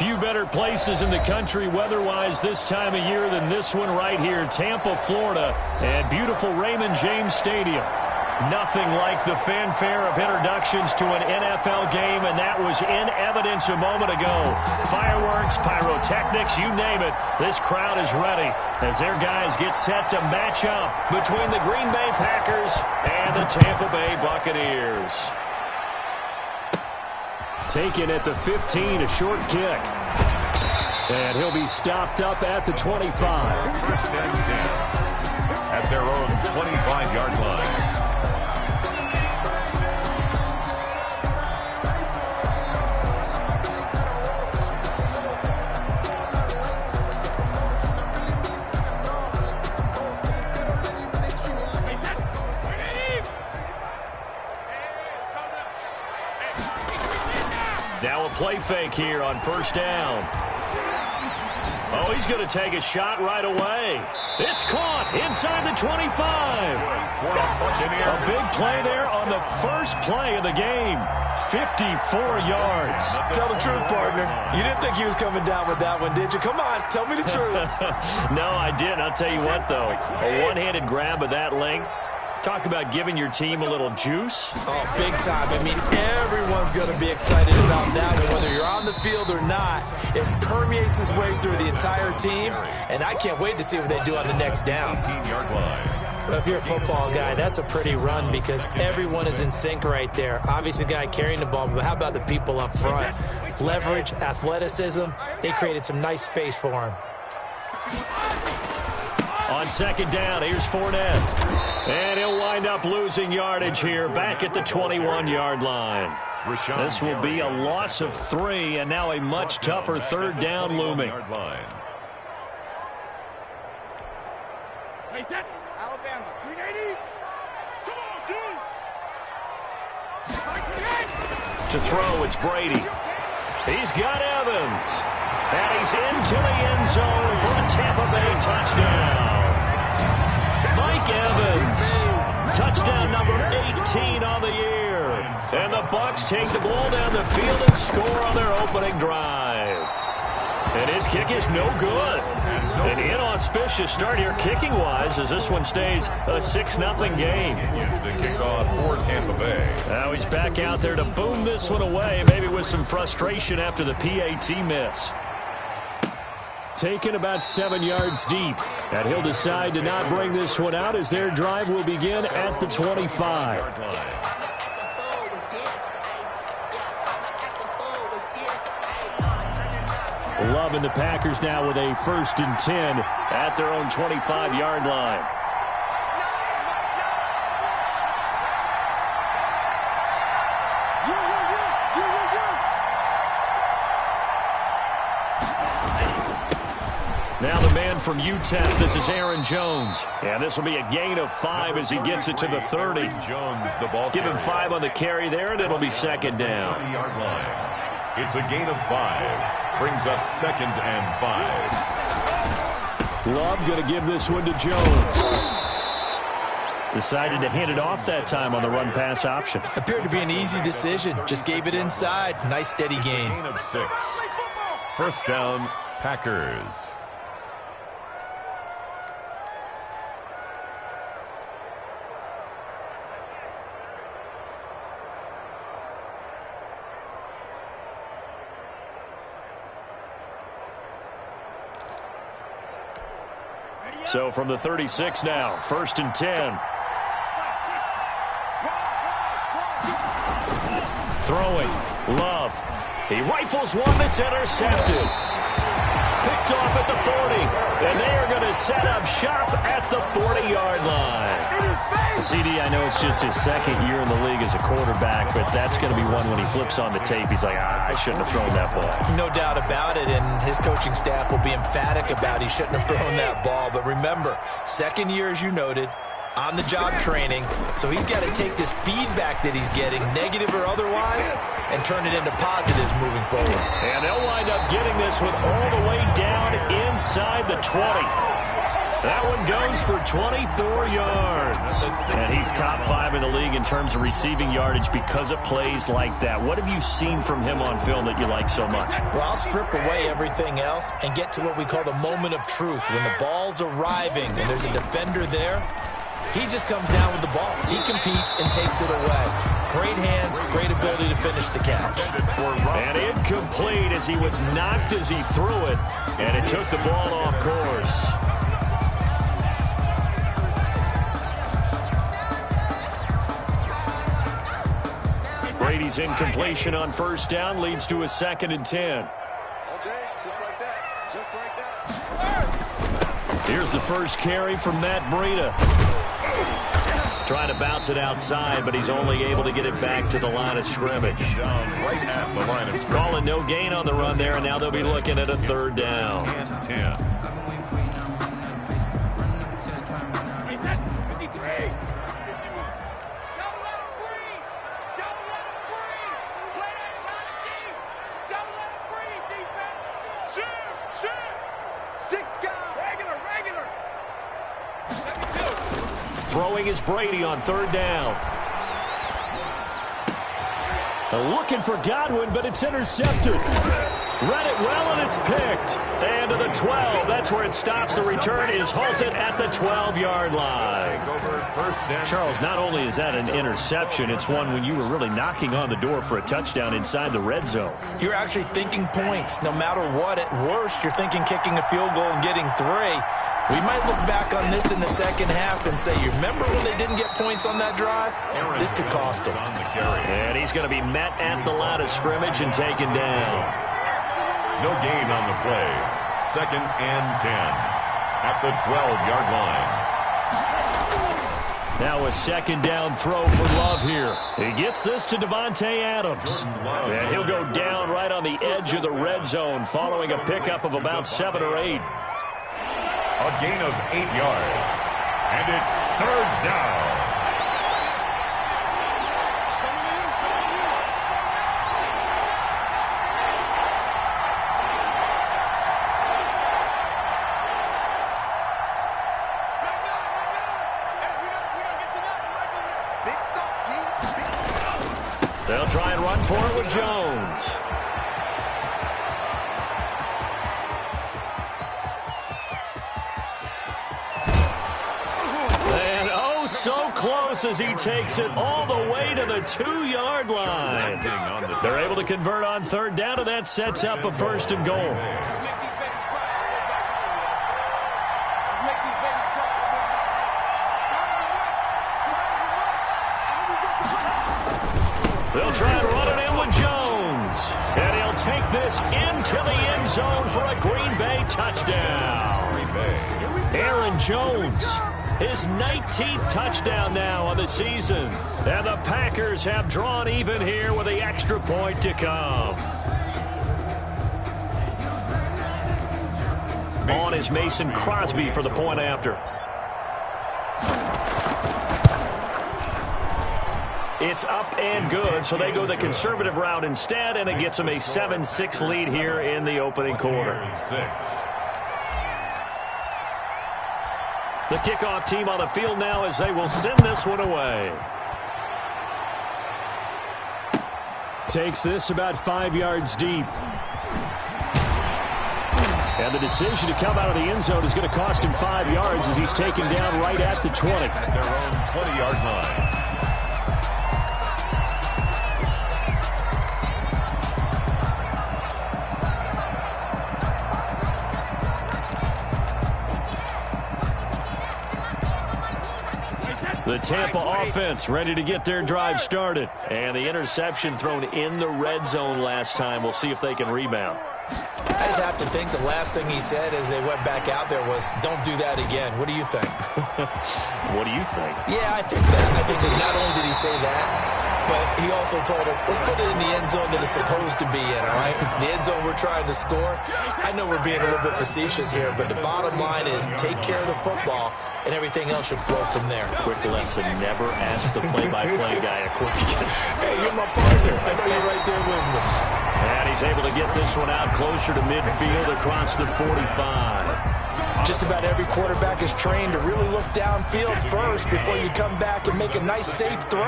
Few better places in the country weather-wise this time of year than this one right here, Tampa, Florida, and beautiful Raymond James Stadium. Nothing like the fanfare of introductions to an NFL game, and that was in evidence a moment ago. Fireworks, pyrotechnics, you name it. This crowd is ready as their guys get set to match up between the Green Bay Packers and the Tampa Bay Buccaneers. Taken at the 15, a short kick. And he'll be stopped up at the 25. First and 10 at their own 25-yard line. Now a play fake here on first down. Oh, he's going to take a shot right away. It's caught inside the 25. A big play there on the first play of the game. 54 yards. Tell the truth, partner. You didn't think he was coming down with that one, did you? Come on, tell me the truth. No, I didn't. I'll tell you what, though. A one-handed grab of that length. Talk about giving your team a little juice. Oh, big time. I mean, everyone's going to be excited about that one, whether you're on the field or not. It permeates its way through the entire team, and I can't wait to see what they do on the next down. 18-yard line. Well, if you're a football guy, that's a pretty run because everyone is in sync right there. Obviously, the guy carrying the ball, but how about the people up front? Leverage, athleticism, they created some nice space for him. On second down, here's Fournette. And he'll wind up losing yardage here back at the 21-yard line. This will be a loss of 3, and now a much tougher third down looming. Alabama. 380. Come on, dude. To throw, it's Brady. He's got Evans. And he's into the end zone for a Tampa Bay touchdown. Mike Evans, touchdown number 18 on the year. And the Bucs take the ball down the field and score on their opening drive. And his kick is no good. An inauspicious start here kicking-wise as this one stays a 6-0 game. The kickoff for Tampa Bay. Now he's back out there to boom this one away, maybe with some frustration after the PAT miss. Taken about 7 yards deep, and he'll decide to not bring this one out as their drive will begin at the 25. Love and the Packers now with a 1st and 10 at their own 25-yard line. Now the man from UTEP, this is Aaron Jones. And this will be a gain of 5 as he gets it to the 30. Jones, the ball Give him 5 on the carry there, and it'll be second down. 20-yard line. It's a gain of 5. Brings up 2nd and 5. Love going to give this one to Jones. Decided to hand it off that time on the run-pass option. Appeared to be an easy decision. Just gave it inside. Nice, steady gain. Gain of 6. First down, Packers. So from the 36 now, 1st and 10. Throwing, Love. He rifles one that's intercepted. Picked off at the 40. And they are going to set up shop at the 40-yard line. CD, I know it's just his 2nd year in the league as a quarterback, but that's going to be one when he flips on the tape. He's like, I shouldn't have thrown that ball. No doubt about it, and his coaching staff will be emphatic about he shouldn't have thrown that ball. But remember, 2nd year, as you noted, on-the-job training, so he's got to take this feedback that he's getting, negative or otherwise, and turn it into positives moving forward. And they'll wind up getting this one all the way down inside the 20. That one goes for 24 yards. And he's top 5 in the league in terms of receiving yardage because of plays like that. What have you seen from him on film that you like so much? Well, I'll strip away everything else and get to what we call the moment of truth. When the ball's arriving and there's a defender there, he just comes down with the ball. He competes and takes it away. Great hands, great ability to finish the catch. And incomplete as he was knocked as he threw it, and it took the ball off course. Brady's incompletion on first down leads to a 2nd and 10. Just like that. Just like that. Here's the first carry from Matt Breida. Trying to bounce it outside, but he's only able to get it back to the line of scrimmage. Down right at the line of scrimmage. Calling no gain on the run there, and now they'll be looking at a 3rd down. And 10. Throwing is Brady on 3rd down. Looking for Godwin, but it's intercepted. Read it well, and it's picked. And to the 12. That's where it stops. The return is halted at the 12-yard line. Charles, not only is that an interception, it's one when you were really knocking on the door for a touchdown inside the red zone. You're actually thinking points. No matter what, at worst, you're thinking kicking a field goal and getting 3. We might look back on this in the second half and say, you remember when they didn't get points on that drive? This could cost them. And he's going to be met at the line of scrimmage and taken down. No gain on the play. 2nd and 10 at the 12-yard line. Now a 2nd down throw for Love here. He gets this to Devontae Adams. And he'll go down right on the edge of the red zone following a pickup of about 7 or 8. A gain of 8 yards. And it's 3rd down. They'll try and run for it with Jones. So close as he takes it all the way to the 2-yard line. They're able to convert on 3rd down, and that sets up a 1st and goal. They'll try and run it in with Jones. And he'll take this into the end zone for a Green Bay touchdown. Aaron Jones. His 19th touchdown now on the season. And the Packers have drawn even here with the extra point to come. On is Mason Crosby for the point after. It's up and good, so they go the conservative route instead, and it gets them a 7-6 lead here in the opening quarter. The kickoff team on the field now as they will send this one away. Takes this about 5 yards deep. And the decision to come out of the end zone is going to cost him 5 yards as he's taken down right at the 20. At their own 20-yard line. The Tampa offense ready to get their drive started. And the interception thrown in the red zone last time. We'll see if they can rebound. I just have to think the last thing he said as they went back out there was, don't do that again. What do you think? What do you think? Yeah, I think that. I think that not only did he say that, but he also told him, let's put it in the end zone that it's supposed to be in, all right? The end zone we're trying to score. I know we're being a little bit facetious here, but the bottom line is take care of the football, and everything else should flow from there. Quick lesson, never ask the play-by-play guy a question. Hey, you're my partner. I know you're right there with me. And he's able to get this one out closer to midfield across the 45. A Just about every quarterback is trained to really look downfield first before you come back and make a nice, safe throw.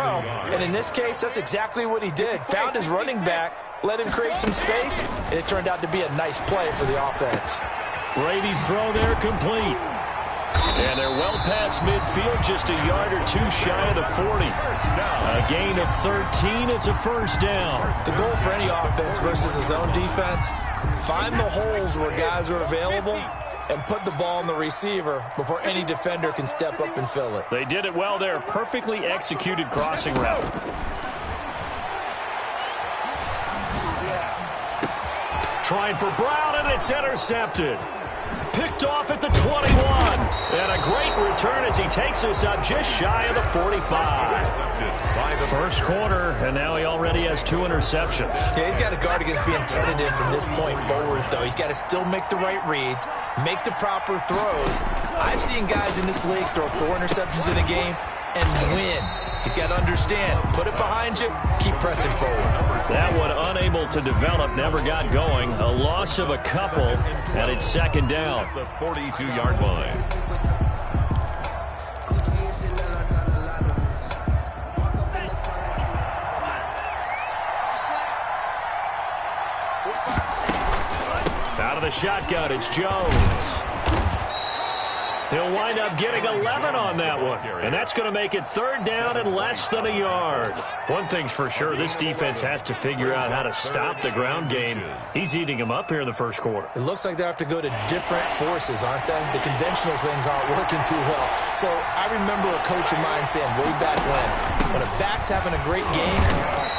And in this case, that's exactly what he did. Found his running back, let him create some space, and it turned out to be a nice play for the offense. Brady's throw there complete. And they're well past midfield, just a yard or two shy of the 40. A gain of 13, it's a first down. The goal for any offense versus a zone defense, find the holes where guys are available and put the ball on the receiver before any defender can step up and fill it. They did it well there. Perfectly executed crossing route. Trying for Brown, and it's intercepted. Picked off at the 21. And a great return as he takes us up just shy of the 45. First quarter, and now he already has 2 interceptions. Yeah, he's got to guard against being tentative from this point forward, though. He's got to still make the right reads, make the proper throws. I've seen guys in this league throw 4 interceptions in a game and win. He's got to understand, put it behind you, keep pressing forward. That one unable to develop, never got going. A loss of a couple, and it's second down. The 42-yard line. Out of the shotgun, it's Jones. He'll wind up getting 11 on that one. And that's going to make it third down and less than a yard. One thing's for sure, this defense has to figure out how to stop the ground game. He's eating them up here in the first quarter. It looks like they have to go to different forces, aren't they? The conventional things aren't working too well. So I remember a coach of mine saying way back when a back's having a great game,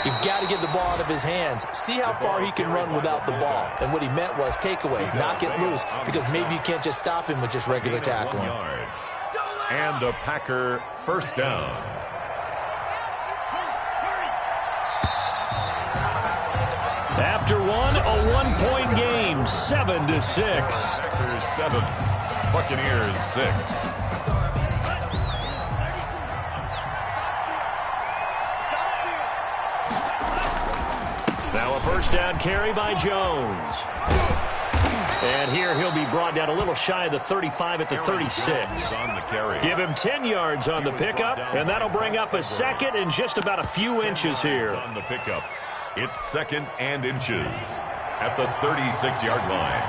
you've got to get the ball out of his hands. See how far he can run without the ball. And what he meant was takeaways, knock it loose, because maybe you can't just stop him with just regular tackling. And a Packer first down. After one, a one-point game, 7-6. Packers 7, Buccaneers 6. Now a first down carry by Jones. And here he'll be brought down a little shy of the 35 at the 36. Give him 10 yards on the pickup, and that'll bring up a second and just about a few inches here. On the pickup, it's second and inches at the 36-yard line.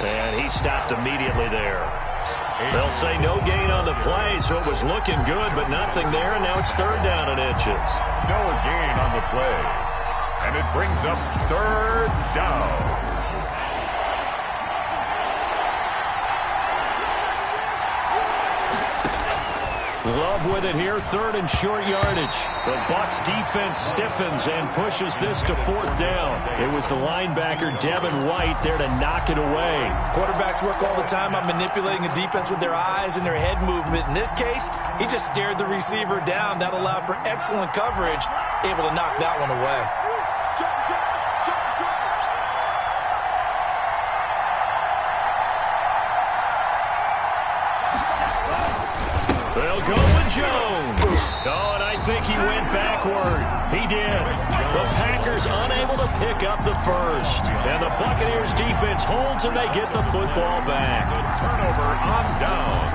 And he stopped immediately there. They'll say no gain on the play, so it was looking good, but nothing there, and now it's third down and inches. No gain on the play, and it brings up third down. Love with it here, third and short yardage. The Bucs defense stiffens and pushes this to fourth down. It was the linebacker, Devin White, there to knock it away. Quarterbacks work all the time on manipulating a defense with their eyes and their head movement. In this case, he just stared the receiver down. That allowed for excellent coverage, able to knock that one away. They'll go with Jones. Oh, and I think he went backward. He did. The Packers unable to pick up the first. And the Buccaneers defense holds and they get the football back. A turnover on downs.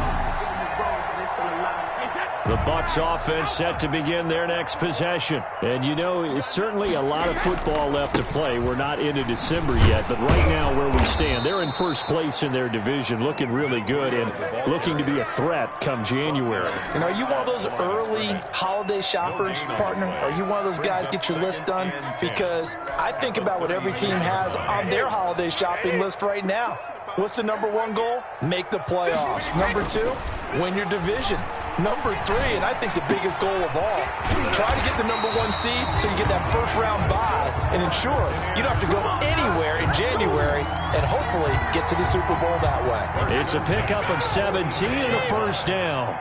The Bucs offense set to begin their next possession. And, you know, it's certainly a lot of football left to play. We're not into December yet, but right now where we stand, they're in first place in their division, looking really good and looking to be a threat come January. And are you one of those early holiday shoppers, partner? Are you one of those guys get your list done? Because I think about what every team has on their holiday shopping list right now. What's the number one goal? Make the playoffs. Number 2, win your division. Number 3, and I think the biggest goal of all, try to get the number 1 seed so you get that first round bye and ensure you don't have to go anywhere in January and hopefully get to the Super Bowl that way. It's a pickup of 17 and a first down.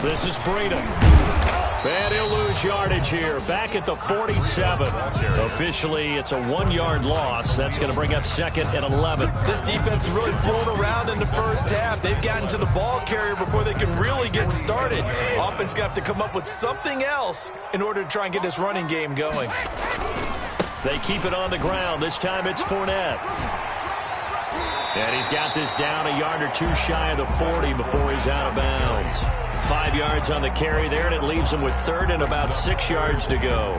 This is Breda. And he'll lose yardage here. Back at the 47. Officially, it's a 1-yard loss. That's going to bring up 2nd and 11. This defense is really flown around in the first half. They've gotten to the ball carrier before they can really get started. Offense got to come up with something else in order to try and get this running game going. They keep it on the ground. This time it's Fournette. And he's got this down a yard or two shy of the 40 before he's out of bounds. 5 yards on the carry there, and it leaves him with 3rd and about 6 yards to go.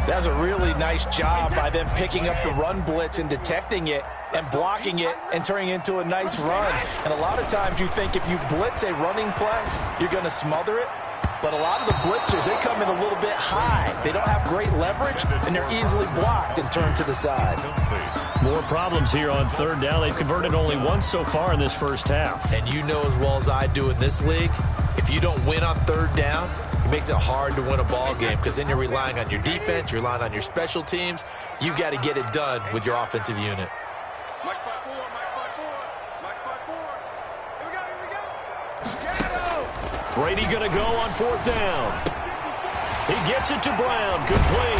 That was a really nice job by them picking up the run blitz and detecting it and blocking it and turning it into a nice run. And a lot of times you think if you blitz a running play, you're going to smother it. But a lot of the blitzers, they come in a little bit high. They don't have great leverage, and they're easily blocked and turned to the side. More problems here on 3rd down. They've converted only once so far in this first half. And you know as well as I do in this league, if you don't win on 3rd down, it makes it hard to win a ball game because then you're relying on your defense, you're relying on your special teams. You've got to get it done with your offensive unit. Mike 5-4, Mike 5-4, Mike 5-4. Here we go. Brady going to go on 4th down. He gets it to Brown. Good play.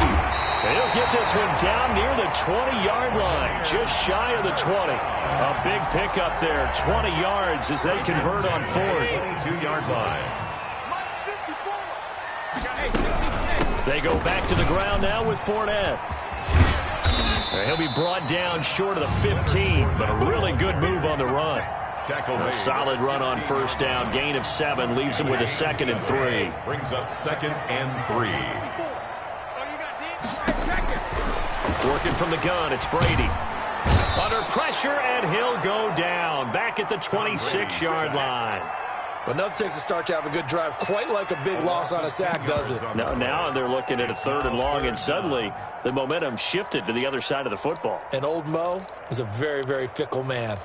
He'll get this one down near the 20-yard line, just shy of the 20. A big pickup there, 20 yards as they convert on 4th. 22-yard line. They go back to the ground now with Fournette. He'll be brought down short of the 15, but a really good move on the run. A solid run on 1st down, gain of 7, leaves him with a 2nd and 3. Brings up 2nd and 3. Working from the gun, it's Brady. Under pressure, and he'll go down. Back at the 26-yard line. But nothing takes a start to have a good drive, quite like a big loss on a sack, does it? Now they're looking at a 3rd and long, and suddenly the momentum shifted to the other side of the football. And old Mo is a very, very fickle man.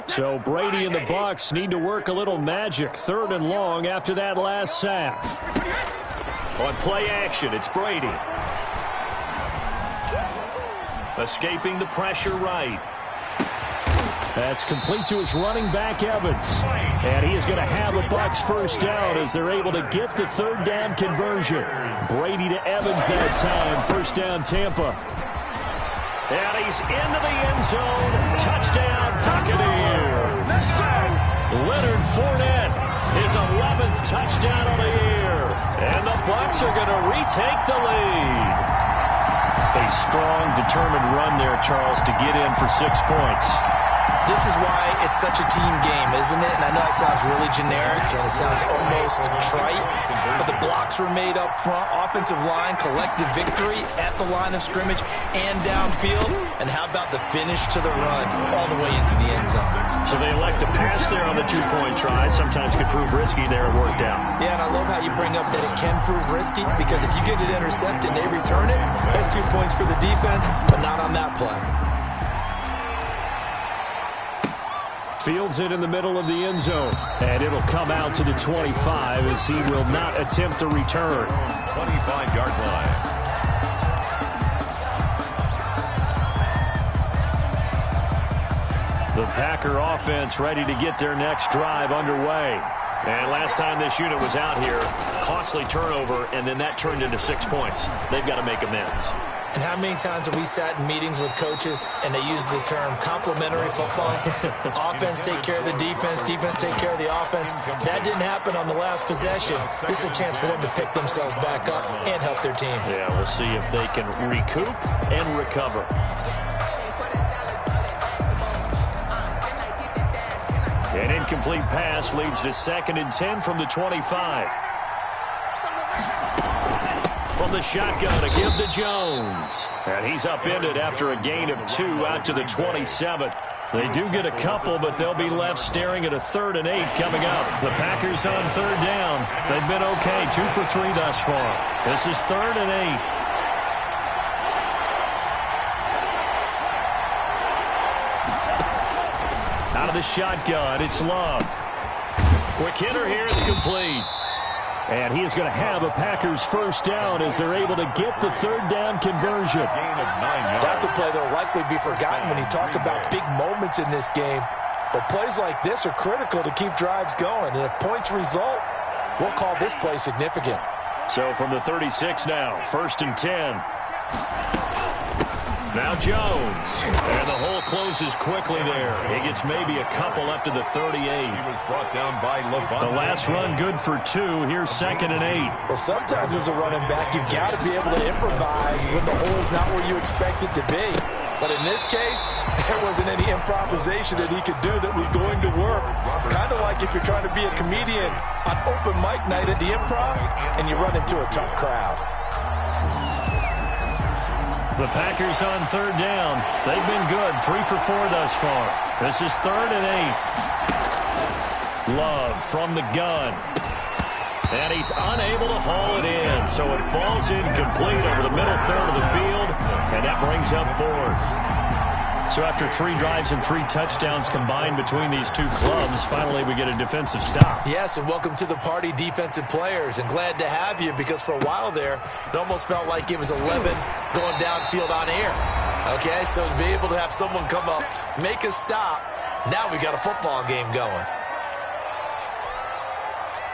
So Brady and the Bucs need to work a little magic. 3rd and long after that last sack. On play action, it's Brady. Escaping the pressure right. That's complete to his running back, Evans. And he is going to have a Bucs 1st down as they're able to get the 3rd down conversion. Brady to Evans that time. 1st down, Tampa. And he's into the end zone. Touchdown, Buccaneers. Leonard Fournette, his 11th touchdown of the year. And the Bucs are going to retake the lead. A strong, determined run there, Charles, to get in for 6 points. This is why it's such a team game, isn't it? And I know it sounds really generic and it sounds almost trite, but the blocks were made up front, offensive line, collective victory at the line of scrimmage and downfield. And how about the finish to the run all the way into the end zone? So they elect to pass there on the 2-point try. Sometimes could prove risky there. It worked out. Yeah, and I love how you bring up that it can prove risky because if you get it intercepted and they return it, that's 2 points for the defense, but not on that play. Fields it in the middle of the end zone. And it'll come out to the 25 as he will not attempt to return. 25-yard line. The Packer offense ready to get their next drive underway. And last time this unit was out here, costly turnover, and then that turned into 6 points. They've got to make amends. And how many times have we sat in meetings with coaches and they use the term complementary football? Offense take care of the defense, defense take care of the offense. That didn't happen on the last possession. This is a chance for them to pick themselves back up and help their team. Yeah, we'll see if they can recoup and recover. An incomplete pass leads to 2nd and 10 from the 25. From the shotgun, a give to Jones. And he's upended after a gain of 2 out to the 27. They do get a couple, but they'll be left staring at a 3rd and 8 coming up. The Packers on 3rd down. They've been okay, 2 for 3 thus far. This is 3rd and 8. Out of the shotgun, it's Love. Quick hitter here, it's complete. And he is going to have a Packers 1st down as they're able to get the 3rd down conversion. That's a play that will likely be forgotten when you talk about big moments in this game. But plays like this are critical to keep drives going. And if points result, we'll call this play significant. So from the 36 now, 1st and 10. Now Jones. And the hole closes quickly there. He gets maybe a couple up to the 38. He was brought down by LeVon. The last run good for 2. Here's 2nd and 8. Well, sometimes as a running back, you've got to be able to improvise when the hole's not where you expect it to be. But in this case, there wasn't any improvisation that he could do that was going to work. Kind of like if you're trying to be a comedian on open mic night at the Improv and you run into a tough crowd. The Packers on 3rd down. They've been good. 3 for 4 thus far. This is 3rd and 8. Love from the gun. And he's unable to haul it in. So it falls incomplete over the middle third of the field. And that brings up 4th. So after 3 drives and 3 touchdowns combined between these two clubs, finally we get a defensive stop. Yes, and welcome to the party, defensive players. And glad to have you, because for a while there, it almost felt like it was 11 going downfield on air. Okay, so to be able to have someone come up, make a stop, now we got a football game going.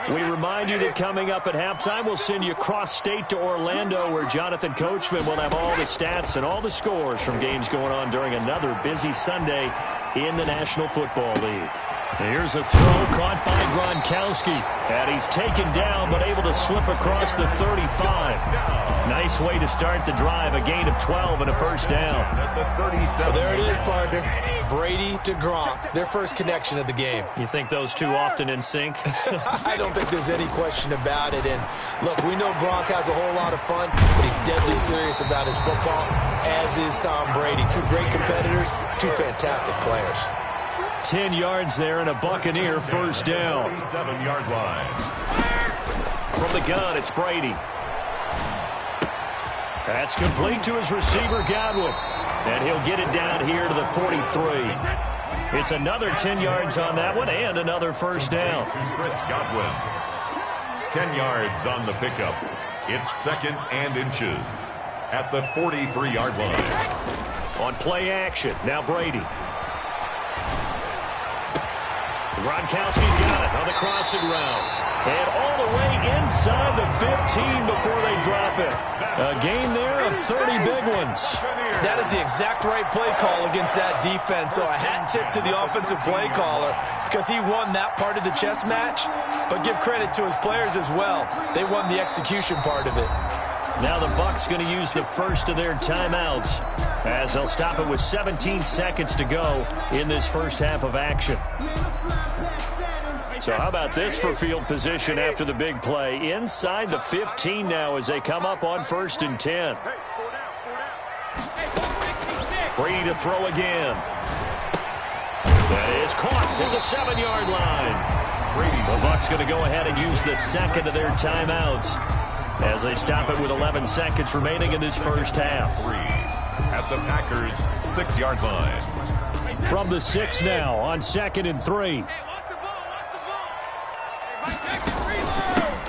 We remind you that coming up at halftime, we'll send you cross-state to Orlando, where Jonathan Coachman will have all the stats and all the scores from games going on during another busy Sunday in the National Football League. Here's a throw caught by Gronkowski. And he's taken down, but able to slip across the 35. Nice way to start the drive, a gain of 12 and a first down. Well, there it is, partner. Brady to Gronk, their first connection of the game. You think those two often in sync? I don't think there's any question about it. And look, we know Gronk has a whole lot of fun, but he's deadly serious about his football, as is Tom Brady. Two great competitors, two fantastic players. 10 yards there and a Buccaneer first down. 7-yard line. From the gun, it's Brady. That's complete to his receiver, Godwin. And he'll get it down here to the 43. It's another 10 yards on that one and another first down. Chris Godwin. 10 yards on the pickup. It's 2nd and inches at the 43-yard line. On play action, now Brady. Gronkowski's got it on the crossing route. And all the way inside the 15 before they drop it. A gain there of 30 big ones. That is the exact right play call against that defense. So a hat tip to the offensive play caller, because he won that part of the chess match. But give credit to his players as well. They won the execution part of it. Now the Bucs going to use the first of their timeouts, as they'll stop it with 17 seconds to go in this first half of action. So how about this for field position after the big play? Inside the 15 now as they come up on 1st and 10. Brady to throw again. That is caught at the 7-yard line. The Bucs going to go ahead and use the second of their timeouts as they stop it with 11 seconds remaining in this first half. At the Packers' 6-yard line. From the 6 now on 2nd and 3.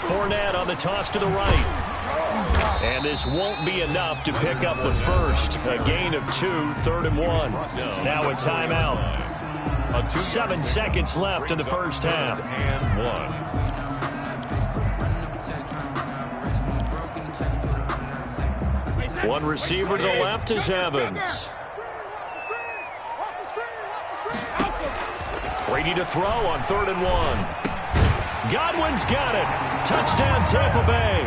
Fournette on the toss to the right. And this won't be enough to pick up the first. A gain of 2, 3rd and 1. Now a timeout. 7 seconds left in the first half. And 1. One receiver to the left is Evans. Brady to throw on 3rd and 1. Godwin's got it. Touchdown, Tampa Bay.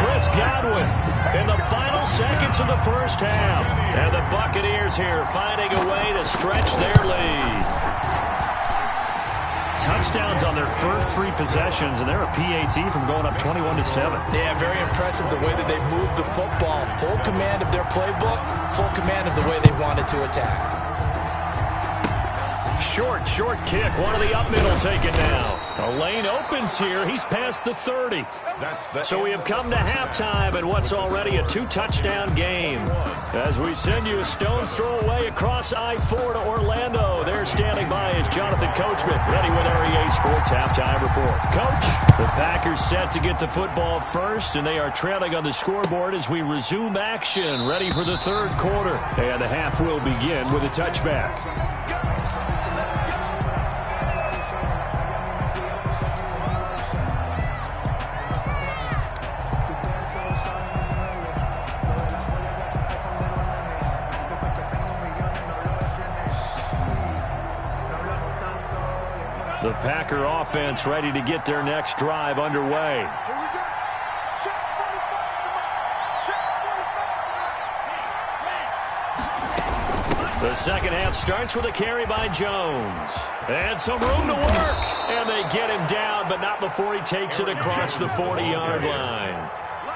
Chris Godwin in the final seconds of the first half. And the Buccaneers here finding a way to stretch their lead. Touchdowns on their first 3 possessions, and they're a PAT from going up 21-7. Yeah, very impressive the way that they moved the football. Full command of their playbook, full command of the way they wanted to attack. Short kick. One of the up middle taken now. A lane opens here. He's past the 30. So we have come to halftime in what's already a 2-touchdown game. As we send you a stone's throw away across I-4 to Orlando. There standing by is Jonathan Coachman, ready with our EA Sports Halftime Report. Coach, the Packers set to get the football first, and they are trailing on the scoreboard as we resume action, ready for the 3rd quarter. And the half will begin with a touchback. The Packer offense ready to get their next drive underway. Here we go. Check 45. Check 45. The second half starts with a carry by Jones. And some room to work. And they get him down, but not before he takes it across the 40-yard line.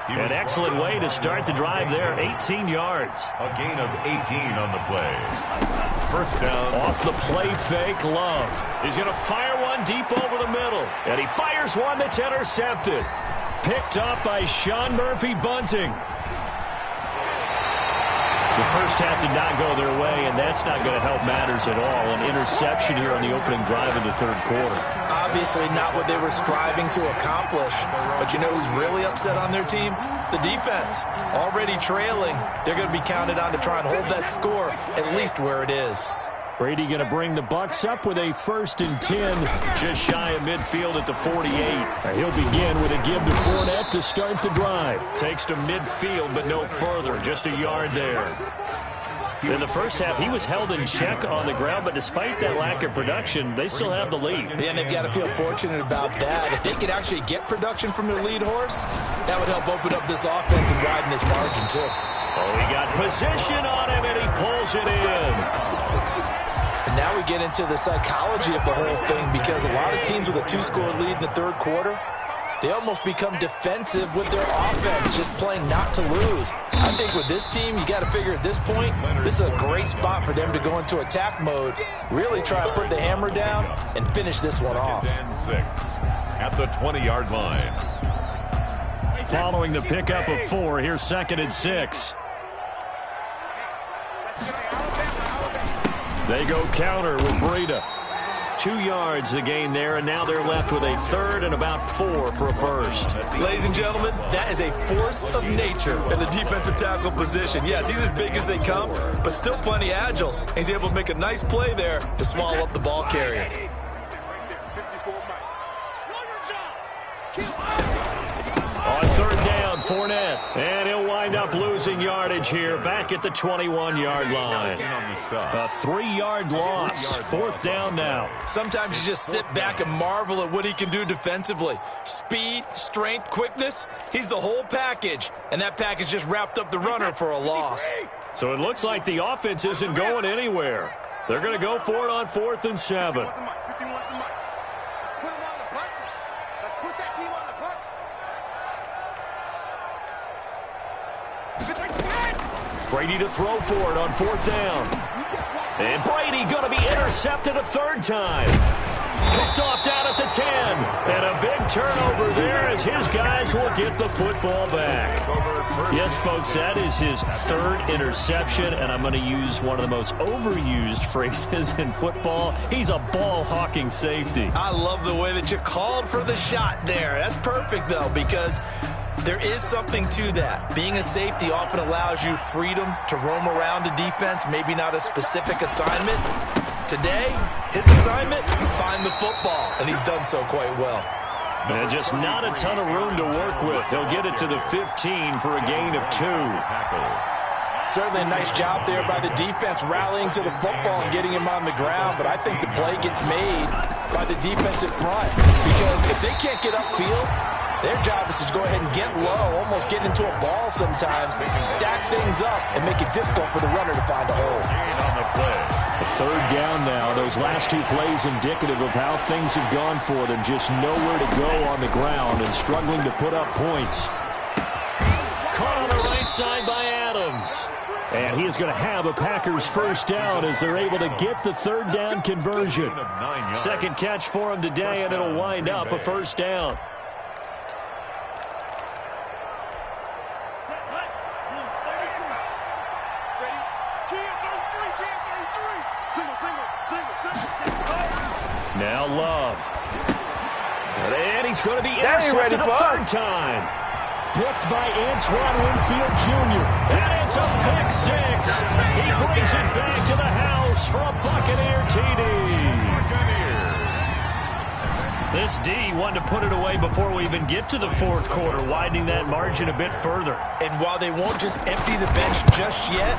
An excellent way to start the drive there, 18 yards. A gain of 18 on the play. First down. Off the play fake, Love. He's going to fire one deep over the middle. And he fires one that's intercepted. Picked up by Sean Murphy-Bunting. The first half did not go their way, and that's not going to help matters at all. An interception here on the opening drive of the third quarter. Obviously not what they were striving to accomplish. But you know who's really upset on their team? The defense. Already trailing. They're going to be counted on to try and hold that score at least where it is. Brady going to bring the Bucs up with a 1st and 10, just shy of midfield at the 48. He'll begin with a give to Fournette to start the drive. Takes to midfield, but no further, just a yard there. In the first half, he was held in check on the ground, but despite that lack of production, they still have the lead. Yeah, and they've got to feel fortunate about that. If they could actually get production from their lead horse, that would help open up this offense and widen this margin, too. Oh, he got position on him, and he pulls it in. And now we get into the psychology of the whole thing, because a lot of teams with a 2-score lead in the third quarter, they almost become defensive with their offense, just playing not to lose. I think with this team, you got to figure at this point, this is a great spot for them to go into attack mode, really try to put the hammer down and finish this one off. 6 at the 20-yard line. Following the pickup of 4, here's 2nd and 6. They go counter with Breida. 2 yards the gain there, and now they're left with a 3rd and about 4 for a first. Ladies and gentlemen, that is a force of nature in the defensive tackle position. Yes, he's as big as they come, but still plenty agile. He's able to make a nice play there to swallow up the ball carrier. 54 On 3rd down, Fournette. And he'll wind up losing yardage here back at the 21-yard line. A 3-yard loss. 4th down now. Sometimes you just sit back and marvel at what he can do defensively. Speed, strength, quickness. He's the whole package. And that package just wrapped up the runner for a loss. So it looks like the offense isn't going anywhere. They're going to go for it on 4th and 7. Let's put him on the buses. Let's put that team on the bus. Brady to throw for it on 4th down. And Brady going to be intercepted a 3rd time. Picked off down at the 10. And a big turnover there as his guys will get the football back. Yes, folks, that is his 3rd interception, and I'm going to use one of the most overused phrases in football. He's a ball-hawking safety. I love the way that you called for the shot there. That's perfect, though, because there is something to that. Being a safety often allows you freedom to roam around a defense, maybe not a specific assignment. Today, his assignment, find the football, and he's done so quite well. And just not a ton of room to work with. He'll get it to the 15 for a gain of 2. Certainly a nice job there by the defense rallying to the football and getting him on the ground, but I think the play gets made by the defensive front, because if they can't get upfield, their job is to go ahead and get low, almost get into a ball sometimes, stack things up, and make it difficult for the runner to find a hole. On the play. A 3rd down now. Those last 2 plays indicative of how things have gone for them. Just nowhere to go on the ground and struggling to put up points. Caught on the right side by Adams. And he is going to have a Packers 1st down as they're able to get the 3rd down conversion. 2nd catch for him today, and it'll wind up a 1st down. Now Love. And he's going to be intercepted a 3rd time. Picked by Antoine Winfield Jr. And it's a pick 6. He brings it back to the house for a Buccaneer TD. This D wanted to put it away before we even get to the 4th quarter, widening that margin a bit further. And while they won't just empty the bench just yet,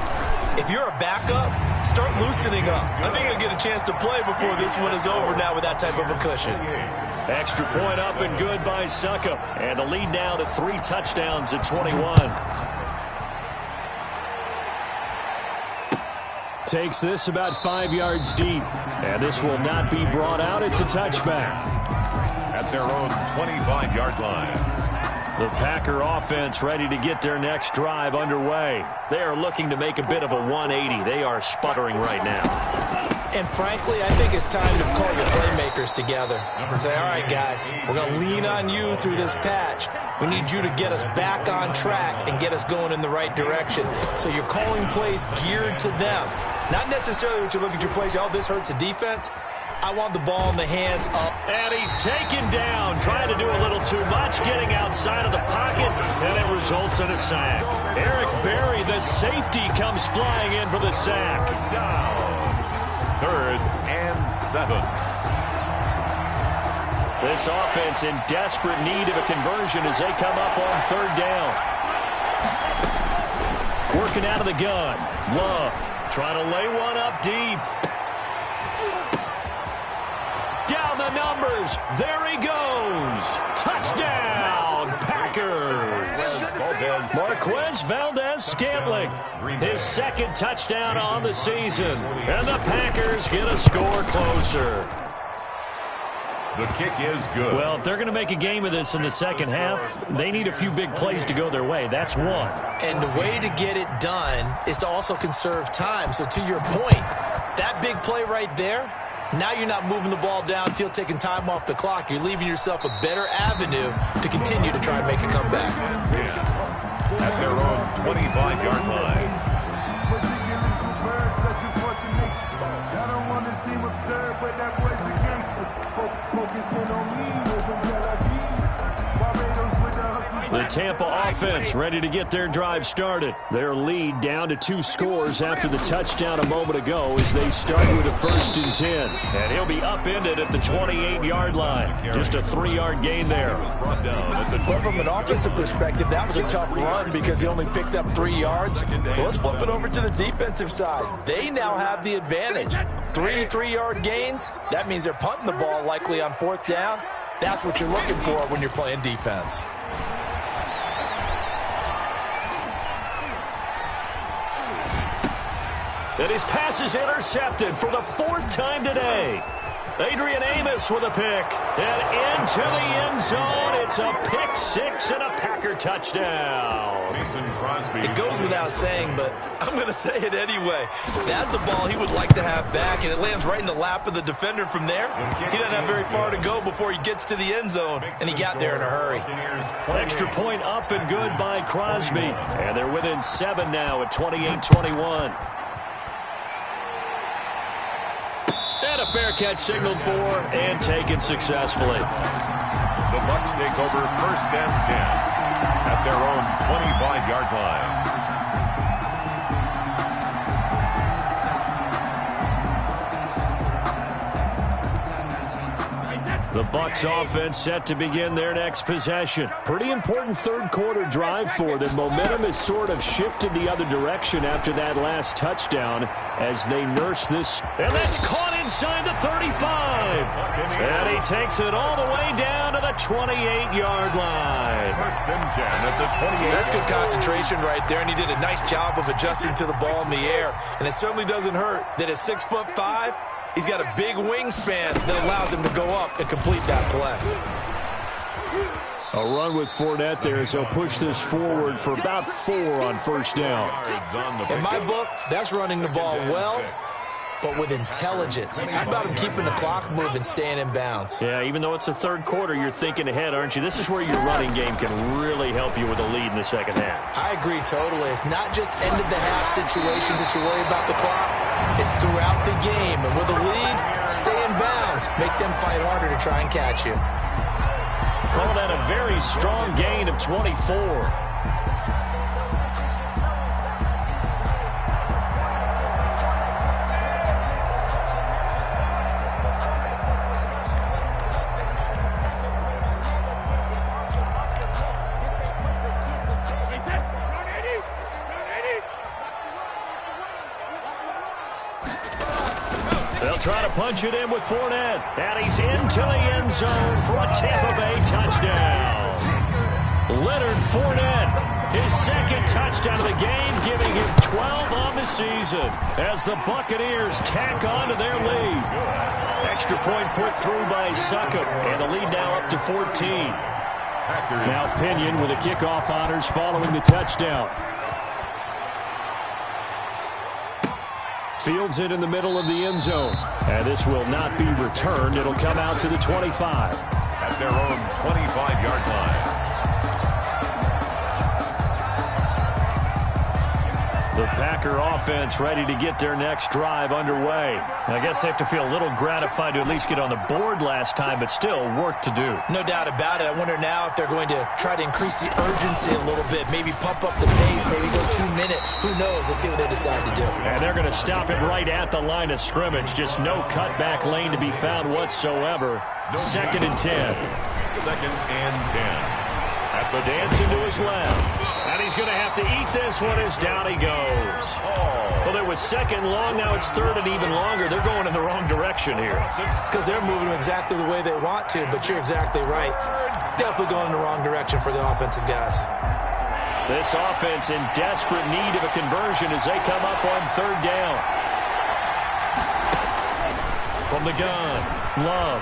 If you're a backup, start loosening up. I think you'll get a chance to play before this one is over now with that type of a cushion. Extra point up and good by Suckup. And the lead now to 3 touchdowns at 21. Takes this about 5 yards deep. And this will not be brought out. It's a touchback. At their own 25-yard line. The Packer offense ready to get their next drive underway. They are looking to make a bit of a 180. They are sputtering right now. And frankly, I think it's time to call your playmakers together and say, all right, guys, we're going to lean on you through this patch. We need you to get us back on track and get us going in the right direction. So you're calling plays geared to them. Not necessarily what you look at your plays, oh, this hurts the defense. I want the ball in the hands up. And he's taken down, trying to do a little too much, getting outside of the pocket, and it results in a sack. Eric Berry, the safety, comes flying in for the sack. Down. 3rd and 7. This offense in desperate need of a conversion as they come up on 3rd down. Working out of the gun. Love trying to lay one up deep. Down the numbers. There he goes. Touchdown, Packers. Marquez Valdez-Scantling. His 2nd touchdown on the season. And the Packers get a score closer. The kick is good. Well, if they're going to make a game of this in the second half, they need a few big plays to go their way. That's one. And the way to get it done is to also conserve time. So to your point, that big play right there, now you're not moving the ball downfield, taking time off the clock. You're leaving yourself a better avenue to continue to try and make a comeback. Yeah. At their own 25-yard line. The Tampa offense ready to get their drive started. Their lead down to 2 scores after the touchdown a moment ago as they start with a 1st and 10. And he'll be upended at the 28-yard line. Just a 3-yard gain there. But from an offensive perspective, that was a tough run because he only picked up 3 yards. Well, let's flip it over to the defensive side. They now have the advantage. 3 3-yard gains. That means they're punting the ball likely on 4th down. That's what you're looking for when you're playing defense. And his pass is intercepted for the 4th time today. Adrian Amos with a pick. And into the end zone. It's a pick 6 and a Packer touchdown. It goes without saying, but I'm going to say it anyway. That's a ball he would like to have back, and it lands right in the lap of the defender from there. He doesn't have very far to go before he gets to the end zone, and he got there in a hurry. Extra point up and good by Crosby. And they're within 7 now at 28-21. And a fair catch signaled for and taken successfully. The Bucs take over 1st and 10 at their own 25-yard line. The Bucs offense set to begin their next possession. Pretty important 3rd quarter drive for them. Momentum has sort of shifted the other direction after that last touchdown as they nurse this. And that's caught inside the 35. And he takes it all the way down to the 28-yard line. 1st and 10 at the 28. That's good concentration right there, and he did a nice job of adjusting to the ball in the air. And it certainly doesn't hurt that at 6'5", he's got a big wingspan that allows him to go up and complete that play. A run with Fournette there as he'll push this forward for about 4 on 1st down. In my book, that's running the ball well, but with intelligence. How about him keeping the clock moving, staying in bounds? Yeah, even though it's the 3rd quarter, you're thinking ahead, aren't you? This is where your running game can really help you with a lead in the second half. I agree totally. It's not just end-of-the-half situations that you worry about the clock. It's throughout the game. And with a lead, stay in bounds. Make them fight harder to try and catch you. Call that a very strong gain of 24. try to punch it in with Fournette. And he's into the end zone for a Tampa Bay touchdown. Leonard Fournette, his second touchdown of the game, giving him 12 on the season as the Buccaneers tack on to their lead. Extra point put through by Succop, and the lead now up to 14. Now Pinion with the kickoff honors following the touchdown. Fields it in the middle of the end zone. And this will not be returned. It'll come out to the 25. At their own 25-yard line. The Packer offense ready to get their next drive underway. I guess they have to feel a little gratified to at least get on the board last time, but still work to do. No doubt about it. I wonder now if they're going to try to increase the urgency a little bit, maybe pump up the pace, maybe go 2 minute. Who knows? Let's see what they decide to do. And they're going to stop it right at the line of scrimmage. Just no cutback lane to be found whatsoever. Second and 10. Second and 10. At the dance into his left. And he's going to have to eat this one as down he goes. Well, it was second long. Now it's third and even longer. They're going in the wrong direction here. Because they're moving exactly the way they want to, but you're exactly right. Definitely going in the wrong direction for the offensive guys. This offense in desperate need of a conversion as they come up on third down. From the gun, Love.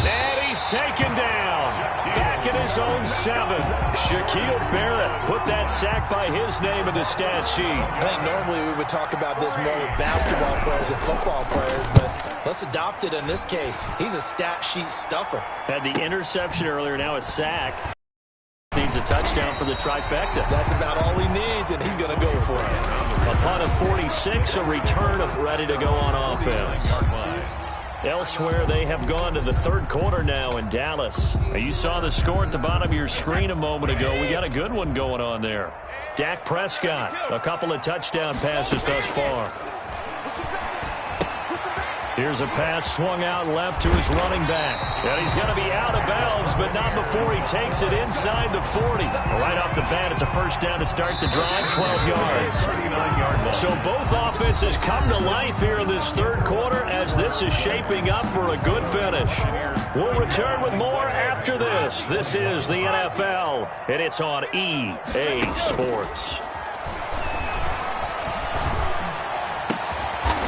And he's taken down. Back in his own 7. Shaquille Barrett put that sack by his name in the stat sheet. I think normally we would talk about this more with basketball players and football players, but let's adopt it in this case. He's a stat sheet stuffer. Had the interception earlier, now a sack. Needs a touchdown for the trifecta. That's about all he needs, and he's going to go for it. Upon a 46, a return of ready to go on offense. Elsewhere, they have gone to the third quarter now in Dallas. You saw the score at the bottom of your screen a moment ago. We got a good one going on there. Dak Prescott, a couple of touchdown passes thus far. Here's a pass swung out left to his running back. And he's going to be out of bounds, but not before he takes it inside the 40. Right off the bat, it's a first down to start the drive, 12 yards. So both offenses come to life here in this third quarter as this is shaping up for a good finish. We'll return with more after this. This is the NFL, and it's on EA Sports.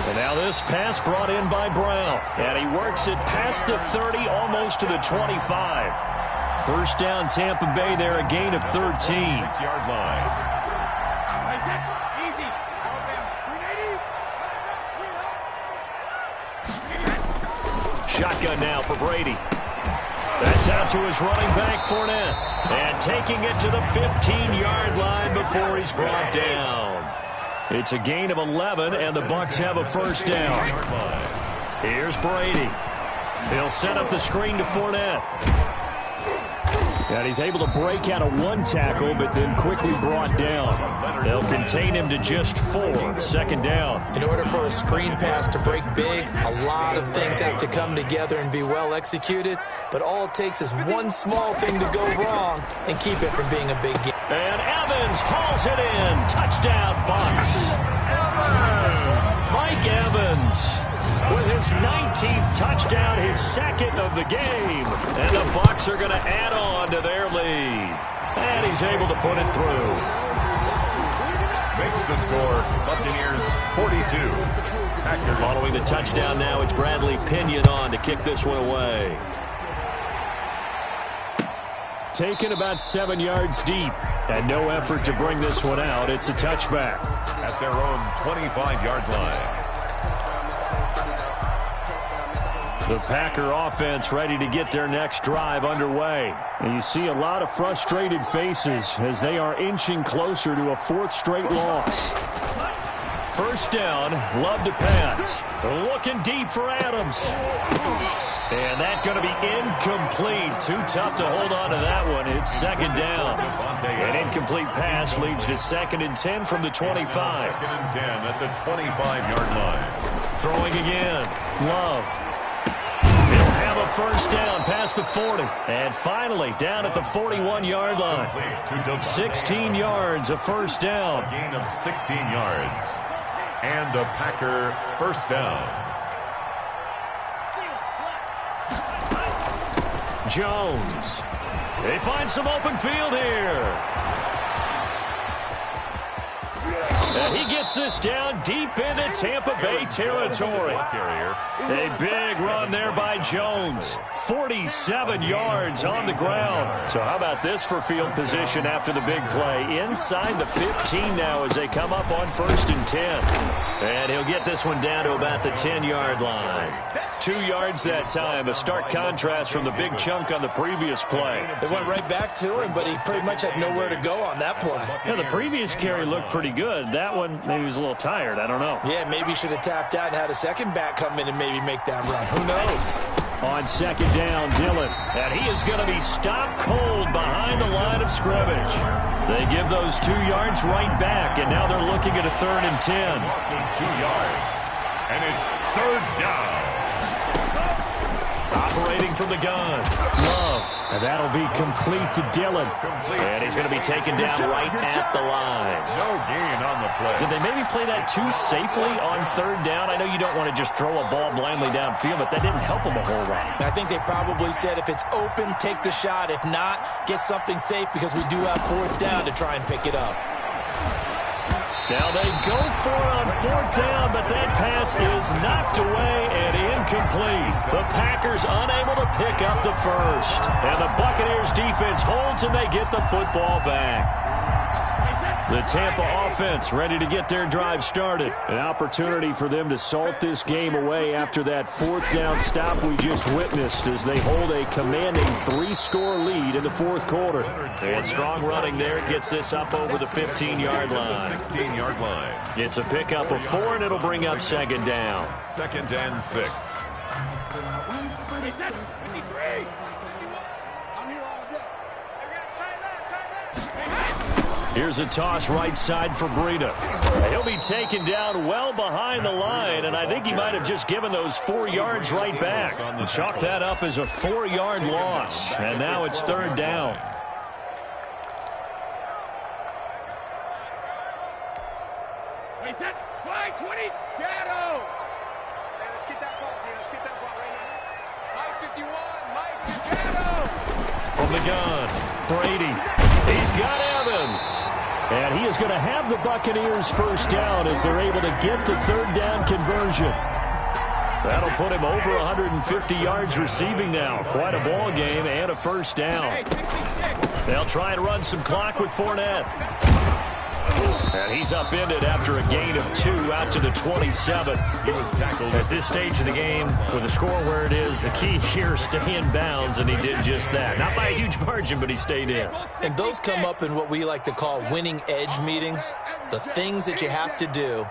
And now this pass brought in by Brown. And he works it past the 30, almost to the 25. First down, Tampa Bay there, a gain of 13. 6-yard line. Shotgun now for Brady. That's out to his running back, Fournette. And taking it to the 15-yard line before he's brought down. It's a gain of 11, and the Bucs have a first down. Here's Brady. He'll set up the screen to Fournette. And he's able to break out of one tackle, but then quickly brought down. They'll contain him to just 4. Second down. In order for a screen pass to break big, a lot of things have to come together and be well executed. But all it takes is one small thing to go wrong and keep it from being a big game. And Evans hauls it in. Touchdown, Bucs. Mike Evans with his 19th touchdown, his second of the game. And the Bucs are going to add on to their lead. And he's able to put it through. Makes the score, Buccaneers 42. Packers. Following the touchdown now, it's Bradley Pinion on to kick this one away. Taken about 7 yards deep. And no effort to bring this one out. It's a touchback. At their own 25-yard line. The Packer offense ready to get their next drive underway. And you see a lot of frustrated faces as they are inching closer to a 4th straight loss. First down, Love to pass. Looking deep for Adams. And that's going to be incomplete. Too tough to hold on to that one. It's second down. An incomplete pass leads to 2nd and 10 from the 25. 2nd and 10 at the 25-yard line. Throwing again. Love. He'll have a first down past the 40. And finally down at the 41-yard line. 16 yards, a first down. A gain of 16 yards. And a Packer first down. Jones. They find some open field here. And he gets this down deep into Tampa Bay territory. A big run there by Jones. 47 yards on the ground. So how about this for field position after the big play? Inside the 15 now as they come up on 1st and 10. And he'll get this one down to about the 10-yard line. 2 yards that time. A stark contrast from the big chunk on the previous play. It went right back to him, but he pretty much had nowhere to go on that play. Yeah, the previous carry looked pretty good. That one, maybe he was a little tired. I don't know. Yeah, maybe he should have tapped out and had a second back come in and maybe make that run. Who knows? On 2nd down, Dillon. And he is going to be stopped cold behind the line of scrimmage. They give those 2 yards right back, and now they're looking at a 3rd and 10. 2 yards. And it's 3rd down. Operating from the gun. Love. And that'll be complete to Dillon. And he's going to be taken down right at the line. No gain on the play. Did they maybe play that too safely on 3rd down? I know you don't want to just throw a ball blindly downfield, but that didn't help them a whole lot. I think they probably said if it's open, take the shot. If not, get something safe because we do have 4th down to try and pick it up. Now they go for it on 4th down, but that pass is knocked away and incomplete. The Packers unable to pick up the first. And the Buccaneers defense holds and they get the football back. The Tampa offense ready to get their drive started. An opportunity for them to salt this game away after that 4th down stop we just witnessed as they hold a commanding 3-score lead in the 4th quarter. And strong running there gets this up over the 15-yard line. 16-yard line. It's a pickup of 4, and it'll bring up 2nd down. 2nd and 6. Here's a toss right side for Breida. He'll be taken down well behind the line, and I think he might have just given those 4 yards right back. And chalk that up as a 4-yard loss, and now it's 3rd down. Wait, set, wide, 20, shadow. Hey, let's get that ball here. Let's get that ball right here. Mike 51, Mike shadow. From the gun, Brady. He's got Evans. And he is going to have the Buccaneers 1st down as they're able to get the 3rd down conversion. That'll put him over 150 yards receiving now. Quite a ball game and a 1st down. They'll try and run some clock with Fournette. And he's upended after a gain of 2 out to the 27. He was tackled at this stage of the game with the score where it is. The key here, stay in bounds, and he did just that. Not by a huge margin, but he stayed in. And those come up in what we like to call winning edge meetings. The things that you have to do,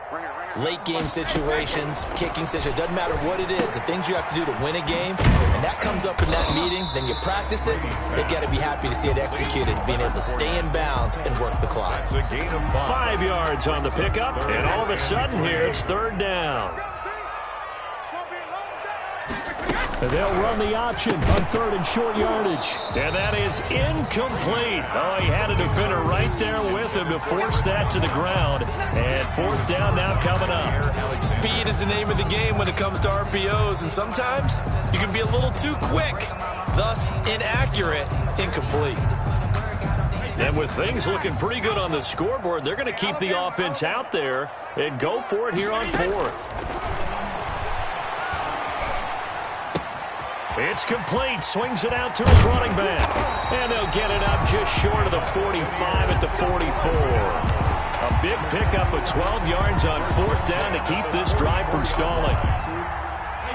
late game situations, kicking situations, doesn't matter what it is, the things you have to do to win a game, and that comes up in that meeting, then you practice it, you got to be happy to see it executed, being able to stay in bounds and work the clock. That's a gain of 5 yards on the pickup, and all of a sudden here it's 3rd down. And they'll run the option on 3rd and short yardage. And that is incomplete. Oh, he had a defender right there with him to force that to the ground. And 4th down now coming up. Speed is the name of the game when it comes to RPOs, and sometimes you can be a little too quick, thus inaccurate, incomplete. And with things looking pretty good on the scoreboard, they're going to keep the offense out there and go for it here on 4th. It's complete. Swings it out to his running back. And they'll get it up just short of the 45 at the 44. A big pickup of 12 yards on 4th down to keep this drive from stalling.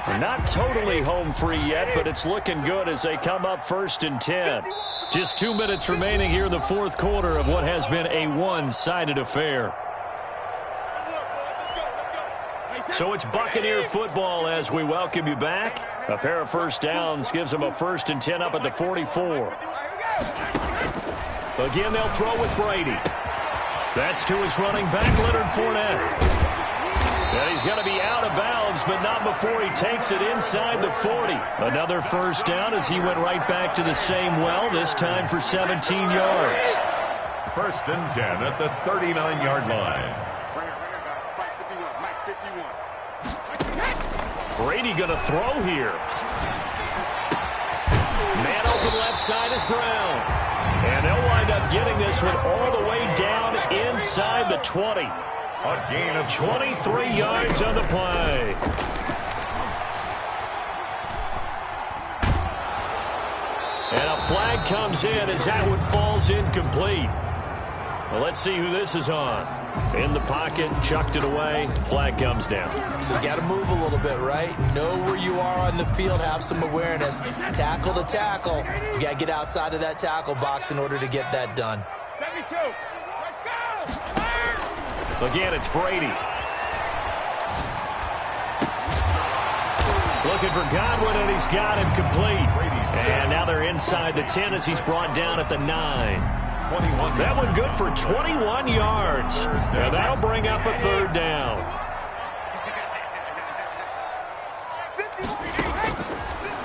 They're not totally home free yet, but it's looking good as they come up 1st and 10. Just 2 minutes remaining here in the 4th quarter of what has been a one-sided affair. So it's Buccaneer football as we welcome you back. A pair of 1st downs gives them a 1st and 10 up at the 44. Again, they'll throw with Brady. That's to his running back, Leonard Fournette. And he's going to be out of bounds, but not before he takes it inside the 40. Another 1st down as he went right back to the same well, this time for 17 yards. 1st and 10 at the 39-yard line. Brady going to throw here. Man open left side is Brown. And they'll wind up getting this one all the way down inside the 20. A gain of 23 yards on the play. And a flag comes in as that one falls incomplete. Well, let's see who this is on. In the pocket, chucked it away, flag comes down. So you got to move a little bit, right? Know where you are on the field, have some awareness. Tackle to tackle. You got to get outside of that tackle box in order to get that done. Again, it's Brady. Looking for Godwin, and he's got him complete. And now they're inside the 10 as he's brought down at the 9. That one good for 21 yards. And that'll bring up a third down.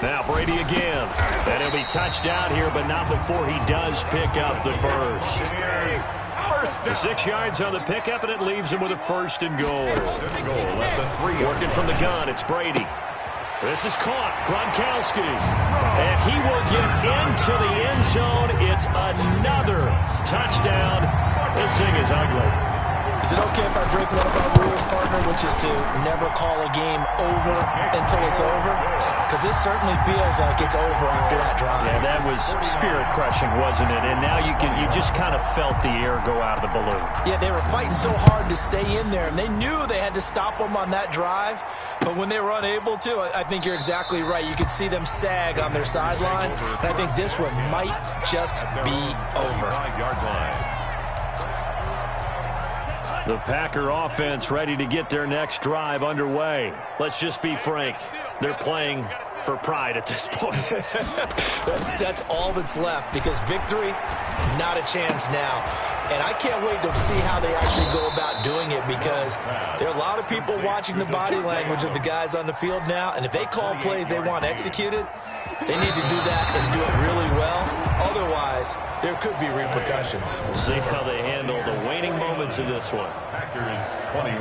Now Brady again. And he'll be touched out here, but not before he does pick up the first. The 6 yards on the pickup, and it leaves him with a first and goal. Working from the gun, it's Brady. This is caught. Gronkowski. And he will get into the end zone. It's another touchdown. This thing is ugly. Is it okay if I break one of our rules, partner, which is to never call a game over until it's over? Because this certainly feels like it's over after that drive. Yeah, that was spirit-crushing, wasn't it? And now you just kind of felt the air go out of the balloon. Yeah, they were fighting so hard to stay in there, and they knew they had to stop them on that drive. But when they were unable to, I think you're exactly right. You could see them sag on their sideline, and I think this one might just be over. The Packer offense ready to get their next drive underway. Let's just be frank. They're playing for pride at this point. That's all that's left, because victory, not a chance now. And I can't wait to see how they actually go about doing it, because there are a lot of people watching the body language of the guys on the field now, and if they call plays they want executed, they need to do that and do it really well. Otherwise, there could be repercussions. We'll see how they handle the waning moments of this one. Packers 21,